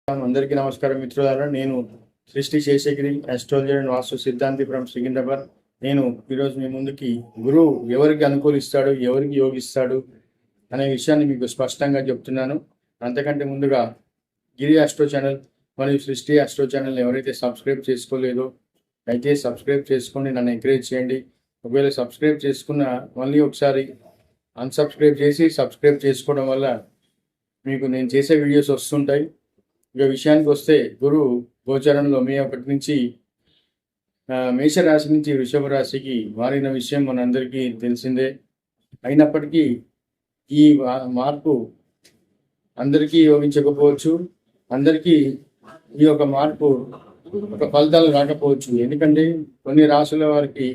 అందరికీ నమస్కారం మిత్రులారా. నేను సృష్టి శేషగిరి, అస్ట్రాలజర్ అండ్ వాస్తు సిద్ధాంతి ఫ్రమ్ సికింద్రాబాద్. నేను ఈరోజు మీ ముందుకి గురువు ఎవరికి అనుకూలిస్తాడు, ఎవరికి యోగిస్తాడు అనే విషయాన్ని మీకు స్పష్టంగా చెప్తున్నాను. అంతకంటే ముందుగా గిరి ఆస్ట్రో ఛానల్ మరియు సృష్టి ఆస్ట్రో ఛానల్ ఎవరైతే సబ్స్క్రైబ్ చేసుకోలేదో అయితే సబ్స్క్రైబ్ చేసుకోండి, నన్ను ఎంకరేజ్ చేయండి. ఒకవేళ సబ్స్క్రైబ్ చేసుకున్న మళ్ళీ ఒకసారి అన్సబ్స్క్రైబ్ చేసి సబ్స్క్రైబ్ చేసుకోవడం వల్ల మీకు నేను చేసే వీడియోస్ వస్తుంటాయి. ఇక విషయానికి వస్తే, గురువు గోచరంలో మే 1 నుంచి మేషరాశి నుంచి వృషభ రాశికి మారిన విషయం మనందరికీ తెలిసిందే. అయినప్పటికీ ఈ మార్పు అందరికీ యోగించకపోవచ్చు, అందరికీ ఈ యొక్క మార్పు ఒక ఫలితాలు రాకపోవచ్చు. ఎందుకంటే కొన్ని రాశుల వారికి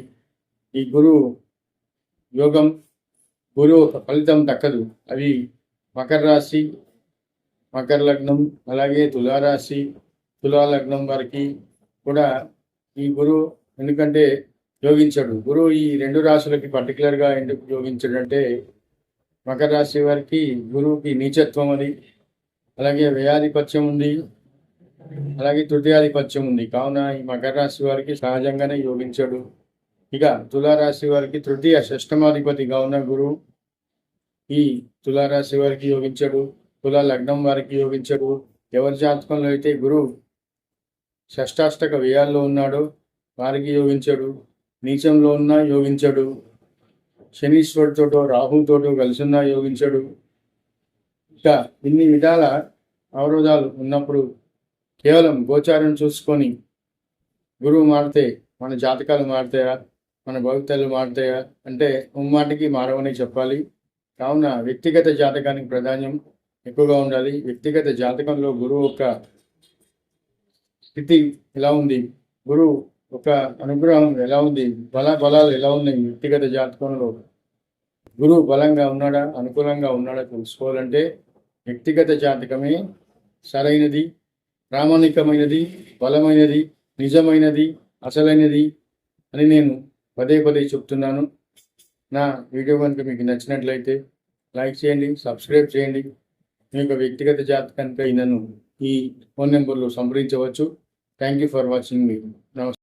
ఈ గురువు యోగం, గురువు ఫలితం దక్కదు. అవి మకర రాశి, మకర లగ్నం, అలాగే తులారాశి, తులా లగ్నం వారికి కూడా ఈ గురువు ఎందుకంటే యోగించడు. గురువు ఈ రెండు రాశులకి పర్టికులర్గా ఎందుకు యోగించడంటే, మకర రాశి వారికి గురువుకి నీచత్వం అది, అలాగే వ్యయాధిపత్యం ఉంది, అలాగే తృతీయాధిపత్యం ఉంది. కావున ఈ మకర రాశి వారికి సహజంగానే యోగించడు. ఇక తులారాశి వారికి తృతీయ షష్టమాధిపతిగా ఉన్న గురువు ఈ తులారాశి వారికి యోగించడు, తులా లగ్నం వారికి యోగించడు. ఎవరి జాతకంలో అయితే గురువు షష్టాష్టక వ్యయాల్లో ఉన్నాడో వారికి యోగించడు, నీచంలో ఉన్నా యోగించడు, శనీశ్వరుడితోటో రాహుతోటో కలిసి ఉన్నా యోగించడు. ఇంకా ఇన్ని విధాల అవరోధాలు ఉన్నప్పుడు కేవలం గోచారం చూసుకొని గురువు మారితే మన జాతకాలు మారుతాయా, మన భవితలు మారుతాయా అంటే ముమ్మాటికి మారవని చెప్పాలి. కావున వ్యక్తిగత జాతకానికి ప్రాధాన్యం ఎక్కువగా ఉండాలి. వ్యక్తిగత జాతకంలో గురువు యొక్క స్థితి ఎలా ఉంది, గురువు ఒక అనుగ్రహం ఎలా ఉంది, బలాలు ఎలా ఉన్నాయి, వ్యక్తిగత జాతకంలో గురువు బలంగా ఉన్నాడా, అనుకూలంగా ఉన్నాడా తెలుసుకోవాలంటే వ్యక్తిగత జాతకమే సరైనది, ప్రామాణికమైనది, బలమైనది, నిజమైనది, అసలైనది అని నేను పదే పదే చెప్తున్నాను. నా వీడియో కనుక మీకు నచ్చినట్లయితే లైక్ చేయండి, సబ్స్క్రైబ్ చేయండి. మీ యొక్క వ్యక్తిగత జాతకానికి నన్ను ఈ ఫోన్ నెంబర్లో సంప్రదించవచ్చు. థ్యాంక్ యూ ఫర్ వాచింగ్ మీ. నమస్తే.